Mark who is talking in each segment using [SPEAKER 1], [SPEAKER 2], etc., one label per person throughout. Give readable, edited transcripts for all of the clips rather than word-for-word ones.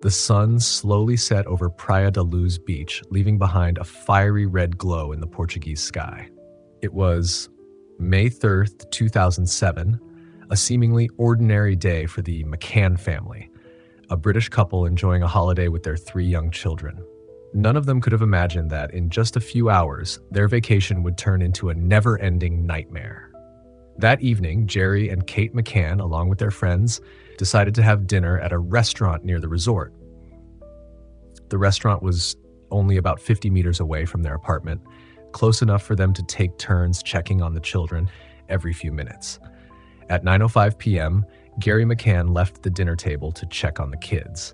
[SPEAKER 1] The sun slowly set over Praia da Luz beach, leaving behind a fiery red glow in the Portuguese sky. It was May 3rd, 2007, a seemingly ordinary day for the McCann family, a British couple enjoying a holiday with their 3 young children. None of them could have imagined that in just a few hours, their vacation would turn into a never-ending nightmare. That evening, Jerry and Kate McCann, along with their friends, decided to have dinner at a restaurant near the resort. The restaurant was only about 50 meters away from their apartment, close enough for them to take turns checking on the children every few minutes. At 9:05 p.m., Gary McCann left the dinner table to check on the kids.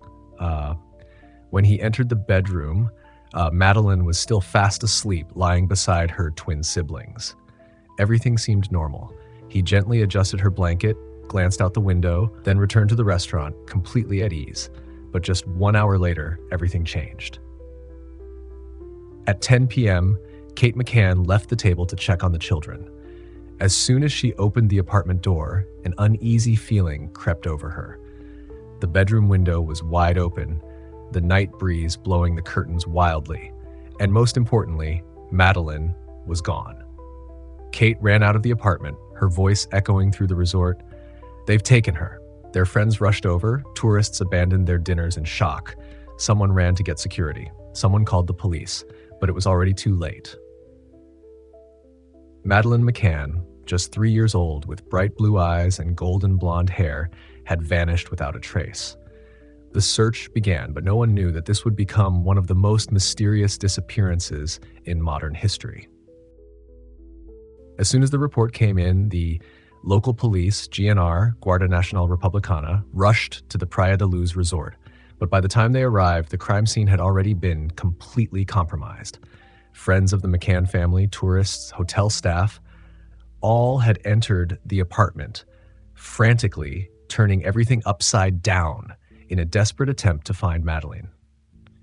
[SPEAKER 1] When he entered the bedroom, Madeleine was still fast asleep, lying beside her twin siblings. Everything seemed normal. He gently adjusted her blanket, glanced out the window, then returned to the restaurant, completely at ease. But just 1 hour later, everything changed. At 10 p.m., Kate McCann left the table to check on the children. As soon as she opened the apartment door, an uneasy feeling crept over her. The bedroom window was wide open, the night breeze blowing the curtains wildly, and most importantly, Madeleine was gone. Kate ran out of the apartment, her voice echoing through the resort. "They've taken her." Their friends rushed over, tourists abandoned their dinners in shock. Someone ran to get security. Someone called the police, but it was already too late. Madeleine McCann, just 3 years old with bright blue eyes and golden blonde hair, had vanished without a trace. The search began, but no one knew that this would become one of the most mysterious disappearances in modern history. As soon as the report came in, the local police, GNR, Guardia Nacional Republicana, rushed to the Praia da Luz resort. But by the time they arrived, the crime scene had already been completely compromised. Friends of the McCann family, tourists, hotel staff, all had entered the apartment, frantically turning everything upside down in a desperate attempt to find Madeleine.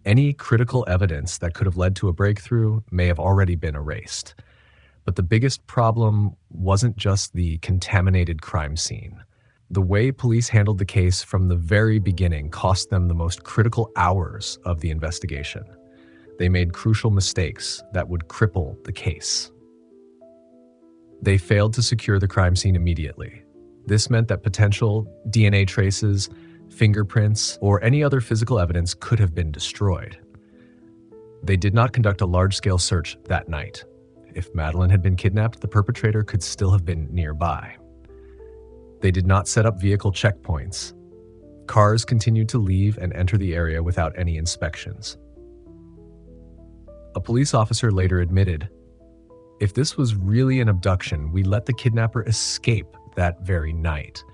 [SPEAKER 1] Any critical evidence that could have led to a breakthrough may have already been erased. But the biggest problem wasn't just the contaminated crime scene. The way police handled the case from the very beginning cost them the most critical hours of the investigation. They made crucial mistakes that would cripple the case. They failed to secure the crime scene immediately. This meant that potential DNA traces, fingerprints, or any other physical evidence could have been destroyed. They did not conduct a large-scale search that night. If Madeleine had been kidnapped, the perpetrator could still have been nearby. They did not set up vehicle checkpoints. Cars continued to leave and enter the area without any inspections. A police officer later admitted, "If this was really an abduction, we let the kidnapper escape that very night."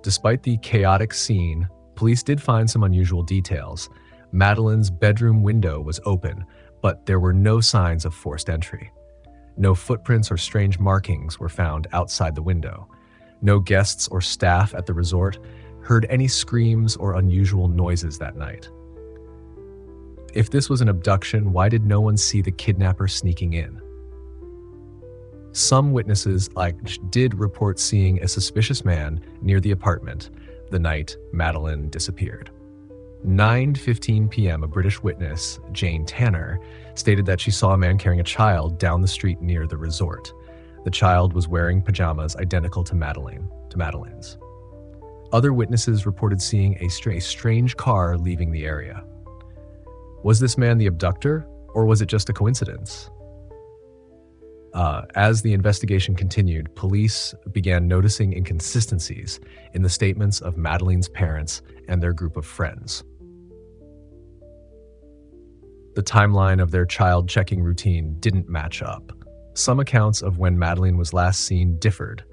[SPEAKER 1] Despite the chaotic scene, police did find some unusual details. Madeleine's bedroom window was open, but there were no signs of forced entry. No footprints or strange markings were found outside the window. No guests or staff at the resort heard any screams or unusual noises that night. If this was an abduction, why did no one see the kidnapper sneaking in? Some witnesses did report seeing a suspicious man near the apartment the night Madeleine disappeared. 9:15 p.m., a British witness, Jane Tanner, stated that she saw a man carrying a child down the street near the resort. The child was wearing pajamas identical to Madeleine's. Other witnesses reported seeing a strange car leaving the area. Was this man the abductor, or was it just a coincidence? As the investigation continued, police began noticing inconsistencies in the statements of Madeleine's parents and their group of friends. The timeline of their child checking routine didn't match up. Some accounts of when Madeleine was last seen differed.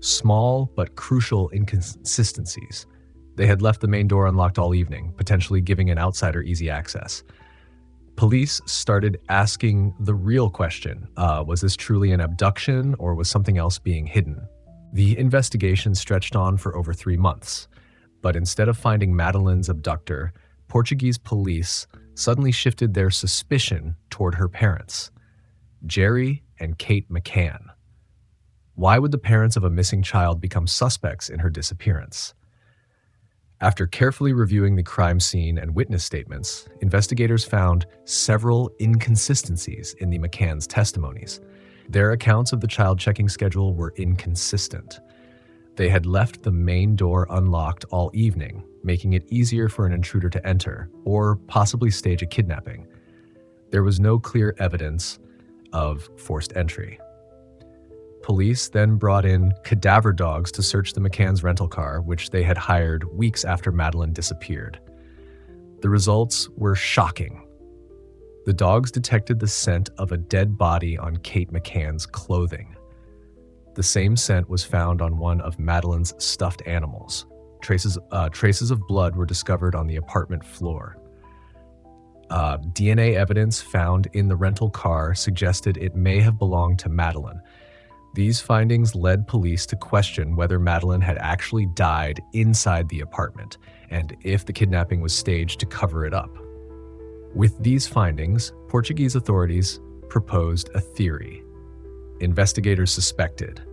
[SPEAKER 1] Small but crucial inconsistencies. They had left the main door unlocked all evening, potentially giving an outsider easy access. Police started asking the real question, was this truly an abduction or was something else being hidden? The investigation stretched on for over 3 months, but instead of finding Madeleine's abductor, Portuguese police suddenly shifted their suspicion toward her parents, Jerry and Kate McCann. Why would the parents of a missing child become suspects in her disappearance? After carefully reviewing the crime scene and witness statements, investigators found several inconsistencies in the McCann's testimonies. Their accounts of the child checking schedule were inconsistent. They had left the main door unlocked all evening, making it easier for an intruder to enter, or possibly stage a kidnapping. There was no clear evidence of forced entry. Police then brought in cadaver dogs to search the McCann's rental car, which they had hired weeks after Madeleine disappeared. The results were shocking. The dogs detected the scent of a dead body on Kate McCann's clothing. The same scent was found on one of Madeleine's stuffed animals. Traces of blood were discovered on the apartment floor. DNA evidence found in the rental car suggested it may have belonged to Madeleine. These findings led police to question whether Madeleine had actually died inside the apartment and if the kidnapping was staged to cover it up. With these findings, Portuguese authorities proposed a theory. Investigators suspected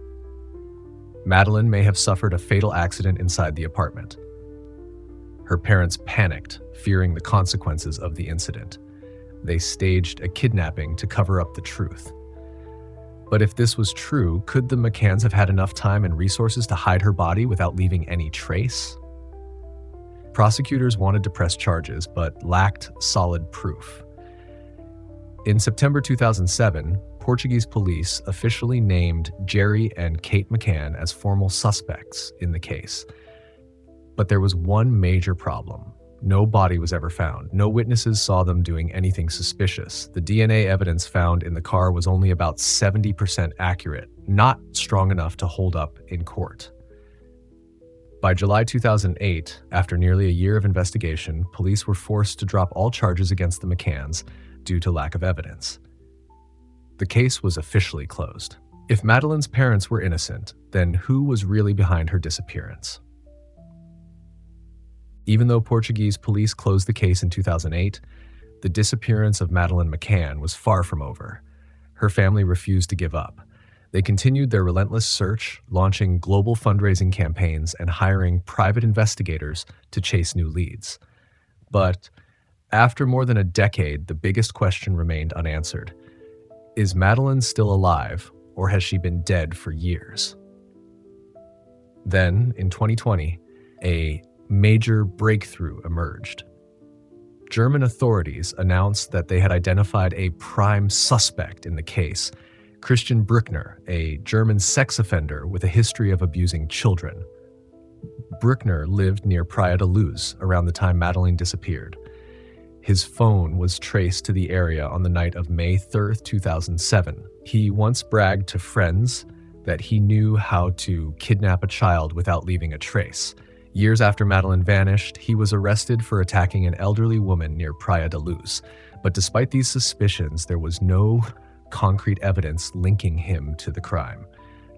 [SPEAKER 1] Madeleine may have suffered a fatal accident inside the apartment. Her parents panicked, fearing the consequences of the incident. They staged a kidnapping to cover up the truth. But if this was true, could the McCanns have had enough time and resources to hide her body without leaving any trace? Prosecutors wanted to press charges, but lacked solid proof. In September 2007, Portuguese police officially named Jerry and Kate McCann as formal suspects in the case. But there was one major problem. No body was ever found. No witnesses saw them doing anything suspicious. The DNA evidence found in the car was only about 70% accurate, not strong enough to hold up in court. By July 2008, after nearly a year of investigation, police were forced to drop all charges against the McCanns due to lack of evidence. The case was officially closed. If Madeleine's parents were innocent, then who was really behind her disappearance? Even though Portuguese police closed the case in 2008, the disappearance of Madeleine McCann was far from over. Her family refused to give up. They continued their relentless search, launching global fundraising campaigns and hiring private investigators to chase new leads. But after more than a decade, the biggest question remained unanswered. Is Madeleine still alive, or has she been dead for years? Then, in 2020, a major breakthrough emerged. German authorities announced that they had identified a prime suspect in the case, Christian Brückner, a German sex offender with a history of abusing children. Brückner lived near Praia da Luz around the time Madeleine disappeared. His phone was traced to the area on the night of May 3rd, 2007. He once bragged to friends that he knew how to kidnap a child without leaving a trace. Years after Madeleine vanished, he was arrested for attacking an elderly woman near Praia da Luz. But despite these suspicions, there was no concrete evidence linking him to the crime.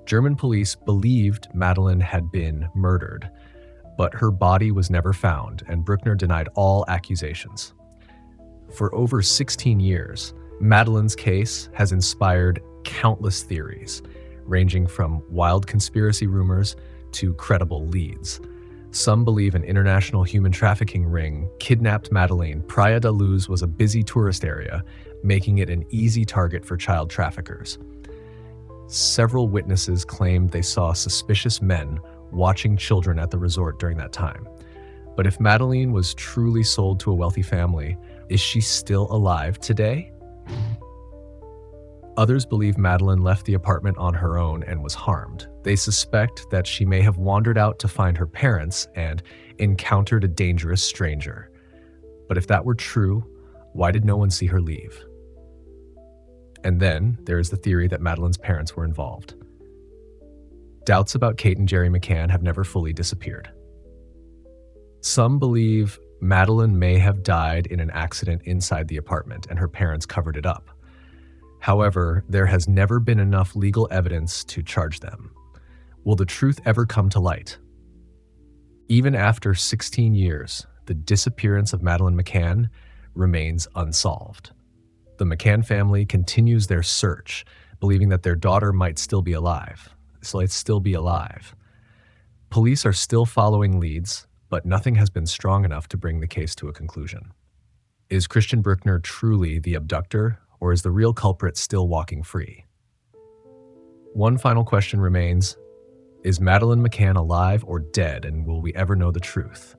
[SPEAKER 1] German police believed Madeleine had been murdered, but her body was never found, and Brückner denied all accusations. For over 16 years, Madeleine's case has inspired countless theories, ranging from wild conspiracy rumors to credible leads. Some believe an international human trafficking ring kidnapped Madeleine. Praia da Luz was a busy tourist area, making it an easy target for child traffickers. Several witnesses claimed they saw suspicious men watching children at the resort during that time. But if Madeleine was truly sold to a wealthy family, is she still alive today? Others believe Madeleine left the apartment on her own and was harmed. They suspect that she may have wandered out to find her parents and encountered a dangerous stranger. But if that were true, why did no one see her leave? And then there is the theory that Madeleine's parents were involved. Doubts about Kate and Jerry McCann have never fully disappeared. Some believe Madeleine may have died in an accident inside the apartment and her parents covered it up. However, there has never been enough legal evidence to charge them. Will the truth ever come to light? Even after 16 years, the disappearance of Madeleine McCann remains unsolved. The McCann family continues their search, believing that their daughter might still be alive. Police are still following leads, but nothing has been strong enough to bring the case to a conclusion. Is Christian Brückner truly the abductor, or is the real culprit still walking free? One final question remains: is Madeleine McCann alive or dead, and will we ever know the truth?